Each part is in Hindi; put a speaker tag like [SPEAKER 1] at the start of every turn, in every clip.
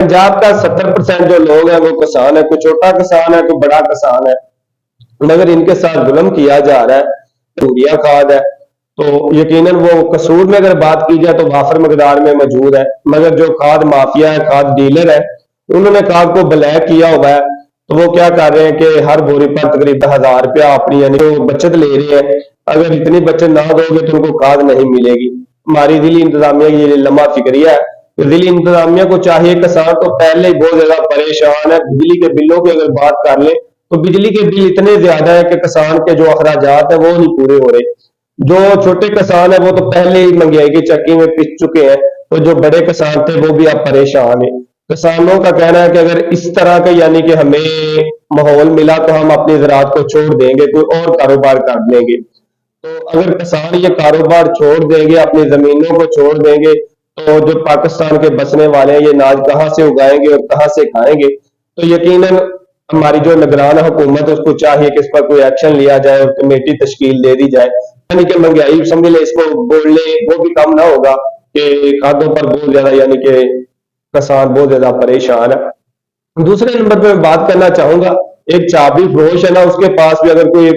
[SPEAKER 1] पंजाब का 70% जो लोग हैं वो किसान है, कोई छोटा किसान है, कोई बड़ा किसान है, मगर इनके साथ जुल्म किया जा रहा है। यूरिया खाद है, तो यकीनन वो कसूर में अगर बात की जाए तो वाफर मकदार में मौजूद है, मगर जो खाद माफिया है, खाद डीलर है, उन्होंने खाद को ब्लैक किया हुआ है। तो वो क्या कर रहे हैं कि हर बोरी पर तकरीबन 1000 रुपया अपनी यानी तो बचत ले रही है। अगर इतनी बचत ना दोगे तो उनको खाद नहीं मिलेगी। हमारी जिली इंतजामिया की ये लम्हा फिक्रिया है। तो जिली इंतजामिया को चाहिए, किसान तो पहले ही बहुत ज्यादा परेशान है। बिजली के बिलों की अगर बात कर ले तो बिजली के बिल इतने ज्यादा है कि किसान के जो अखराजात है वो नहीं पूरे हो रहे। जो छोटे किसान है वो तो पहले ही महंगाई की चक्की में पिस चुके हैं, तो जो बड़े किसान थे वो भी अब परेशान है। किसानों का कहना है कि अगर इस तरह का यानी कि हमें माहौल मिला तो हम अपनी ज़राअत को छोड़ देंगे, कोई और कारोबार कर लेंगे। तो अगर किसान ये कारोबार छोड़ देंगे, अपनी जमीनों को छोड़ देंगे, तो जो पाकिस्तान के बसने वाले हैं ये अनाज कहाँ से उगाएंगे और कहाँ से खाएंगे। तो यकीनन हमारी जो निगरान हुकूमत है उसको चाहिए कि इस पर कोई एक्शन लिया जाए और कमेटी तश्कील दे दी जाए, यानी कि महंगाई समझ ले, इसको बोल ले, वो भी कम ना होगा कि खादों पर बहुत ज्यादा यानी कि किसान बहुत ज्यादा परेशान है। दूसरे नंबर पे मैं बात करना चाहूंगा, एक चाबी फरोश है ना, उसके पास भी अगर कोई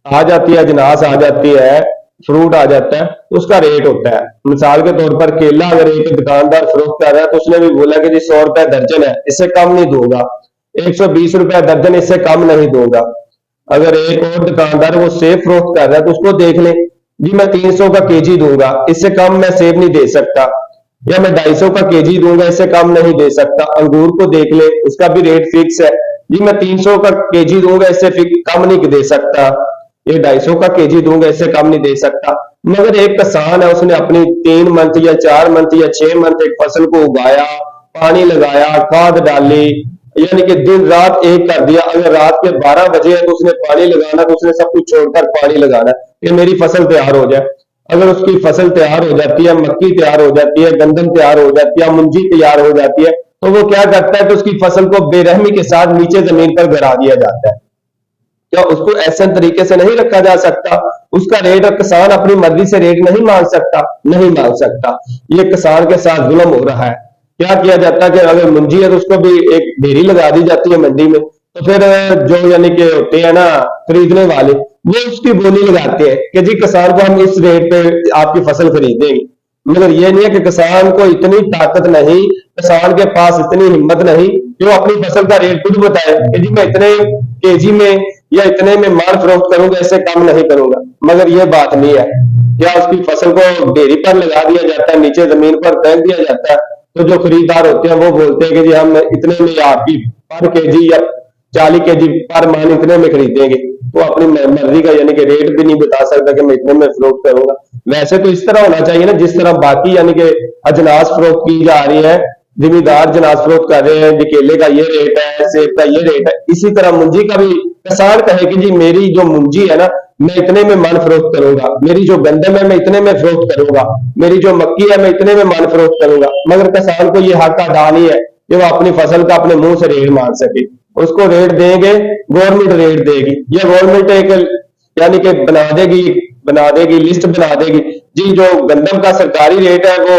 [SPEAKER 1] आ जाती है, अजनास आ जाती है, फ्रूट आ जाता है, तो उसका रेट होता है। मिसाल के तौर पर केला अगर एक दुकानदार फरोख्त कर रहा है तो उसने भी बोला कि जी 100 रुपया दर्जन है, इससे कम नहीं दूंगा। 120 रुपया दर्जन, इससे कम नहीं दूंगा। अगर एक और दुकानदार वो सेब फरोख्त कर रहा है तो उसको देख ले, जी मैं 300 का केजी दूंगा, इससे कम मैं सेब नहीं दे सकता। या मैं 250 का केजी दूंगा, इससे कम नहीं दे सकता। अंगूर को देख ले, उसका भी रेट फिक्स है, जी मैं 300 का केजी दूंगा, इससे कम नहीं दे सकता। ये 250 का केजी दूंगा, इससे कम नहीं दे सकता। मगर एक किसान है, उसने अपनी 3 मंथ या 4 मंथ या 6 मंथ एक फसल को उगाया, पानी लगाया, खाद डाली, यानी कि दिन रात एक कर दिया। अगर रात के 12 बजे है तो उसने पानी लगाना, तो उसने सब कुछ छोड़कर पानी लगाना कि मेरी फसल तैयार हो जाए। अगर उसकी फसल तैयार हो जाती है, मक्की तैयार हो जाती है, गंदम तैयार हो जाती है, मुंजी तैयार हो जाती है, तो वो क्या करता है कि उसकी फसल को बेरहमी के साथ नीचे जमीन पर गिरा दिया जाता है। क्या उसको ऐसे तरीके से नहीं रखा जा सकता? उसका रेट किसान अपनी मर्जी से रेट नहीं मांग सकता, नहीं मांग सकता। ये किसान के साथ जुल्म हो रहा है। क्या किया जाता है कि अगर मुंजी है तो उसको भी एक ढेरी लगा दी जाती है मंडी में, तो फिर जो यानी कि होते हैं ना खरीदने वाले, वो उसकी बोली लगाते हैं कि जी किसान को हम इस रेट पे आपकी फसल खरीदेंगे। मगर ये नहीं है कि किसान को इतनी ताकत नहीं, किसान के पास इतनी हिम्मत नहीं कि वो अपनी फसल का रेट खुद बताए कि जी मैं इतने केजी में या इतने में माल फरोख्त करूंगा, इससे कम नहीं करूंगा। मगर ये बात नहीं है। क्या उसकी फसल को डेयरी पर लगा दिया जाता है, नीचे जमीन पर फेंक दिया जाता है, तो जो खरीदार होते हैं वो बोलते हैं कि जी हम इतने में आपकी पर केजी या 40 केजी पर मान इतने में खरीदेंगे। वो अपनी मर्जी का यानी कि रेट भी नहीं बता सकता कि मैं इतने में फरोख्त करूंगा। वैसे तो इस तरह होना चाहिए ना, जिस तरह बाकी यानी कि अजनास फरोख्त की जा रही है, जिम्मेदार जनाज फरोख्त कर रहे हैं, केले का ये रेट है, सेब का ये रेट है, इसी तरह मुंजी का भी किसान कहे कि जी मेरी जो मुंजी है ना, मैं इतने में मन फरोख्त करूंगा, मेरी जो गंदम है मैं इतने में फरोख्त करूंगा, मेरी जो मक्की है मैं इतने में मन फरोख्त करूंगा। मगर किसान को ये हक अदा नहीं है कि वो अपनी फसल का अपने मुंह से रेट मांग सके। उसको रेट देंगे, गवर्नमेंट रेट देगी, या गवर्नमेंट एक यानी कि बना देगी लिस्ट बना देगी, जी जो गंदम का सरकारी रेट है वो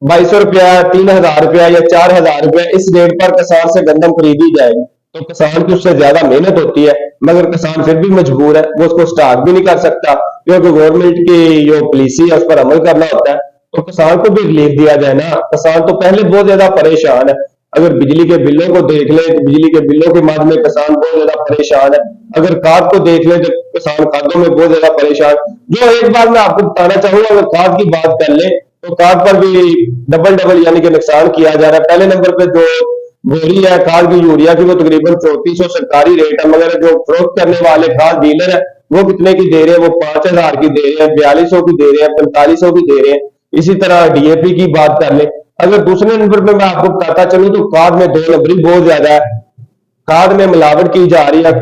[SPEAKER 1] 2200 रुपया, 3000 रुपया या 4000 रुपया, इस रेट पर किसान से गंदम खरीदी जाएगी। तो किसान की उससे ज्यादा मेहनत होती है, मगर किसान फिर भी मजबूर है, वो उसको स्टॉक भी नहीं कर सकता क्योंकि गवर्नमेंट की जो पॉलिसी है उस पर अमल करना होता है। तो किसान को भी रिलीफ दिया जाए ना। किसान तो पहले बहुत ज्यादा परेशान है। अगर बिजली के बिलों को देख ले तो बिजली के बिलों के माध्यम में किसान बहुत ज्यादा परेशान है। अगर खाद को देख ले तो किसान खादों में बहुत ज्यादा परेशान। जो एक बार मैं आपको बताना चाहूंगा, अगर खाद की बात कर ले तो खाद पर भी डबल डबल यानी कि नुकसान किया जा रहा है। पहले नंबर पे जो बोरी है खाद की यूरिया की वो तकरीबन 3400 सरकारी रेट है, मगर जो फरोख्त करने वाले खाद डीलर है वो कितने की दे रहे हैं? वो 5000 की दे रहे हैं, 4200 की दे रहे हैं, 4500 की दे रहे हैं। इसी तरह डीएपी की बात कर ले। अगर दूसरे नंबर पे मैं आपको बताता चलूं तो खाद में 2 नंबरी बहुत ज्यादा है। खाद में मिलावट की जा रही है।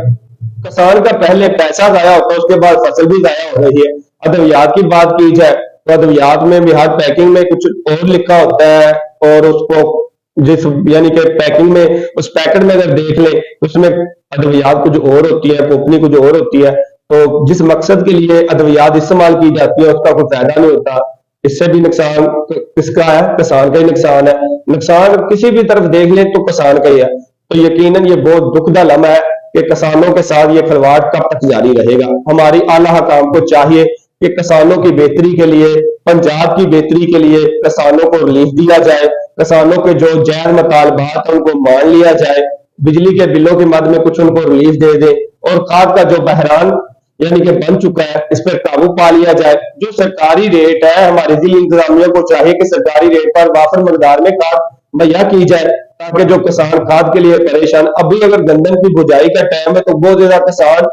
[SPEAKER 1] किसान का पहले पैसा जाया होता है, उसके बाद फसल भी जाया हो रही है। अद्वियात की बात की जाए तो अद्वियात में भी हर पैकिंग में कुछ और लिखा होता है, और उसको जिस यानी कि पैकिंग में उस पैकेट में अगर देख ले उसमें अद्वियात कुछ और होती है, पोपनी कुछ और होती है। तो जिस मकसद के लिए अद्वियात इस्तेमाल की जाती है उसका कोई फायदा नहीं होता। इससे भी नुकसान किसका है? किसान का ही नुकसान है। नुकसान किसी भी तरफ देख ले तो किसान का ही है। तो यकीनन ये बहुत दुखदा लम्हा है कि किसानों के साथ ये खिलवाड़ कब तक जारी रहेगा। हमारी आला हकाम को चाहिए कि किसानों की बेहतरी के लिए, पंजाब की बेहतरी के लिए किसानों को रिलीफ दिया जाए, किसानों के जो जायज मुतालबात है उनको मान लिया जाए, बिजली के बिलों के मद में कुछ उनको रिलीफ दे दे, और खाद का जो बहरान यानी कि बन चुका है इस पर काबू पा लिया जाए। जो सरकारी रेट है, हमारी जिला इंतजामिया को चाहिए कि सरकारी रेट पर वाफर मकदार में खाद मुहैया की जाए, ताकि जो किसान खाद के लिए परेशान, अभी अगर गंदम की बुझाई का टाइम है तो बहुत ज्यादा किसान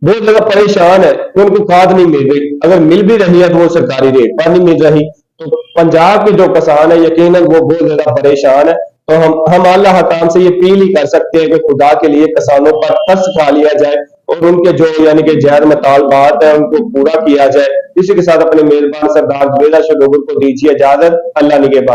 [SPEAKER 1] बहुत ज्यादा परेशान है कि उनको खाद नहीं मिल रही, अगर मिल भी रही है तो वो सरकारी रेट पर नहीं मिल रही। तो पंजाब के जो किसान है यकीनन वो बहुत ज्यादा परेशान है। तो हम आला हकाम से ये अपील ही कर सकते हैं कि खुदा के लिए किसानों पर तरस खा लिया जाए और उनके जो यानी कि जायज मुतालबात है उनको पूरा किया जाए। इसी के साथ अपने मेजबान सरदार बेला शोगुल को दीजिए इजाजत। अल्लाह निगहबान।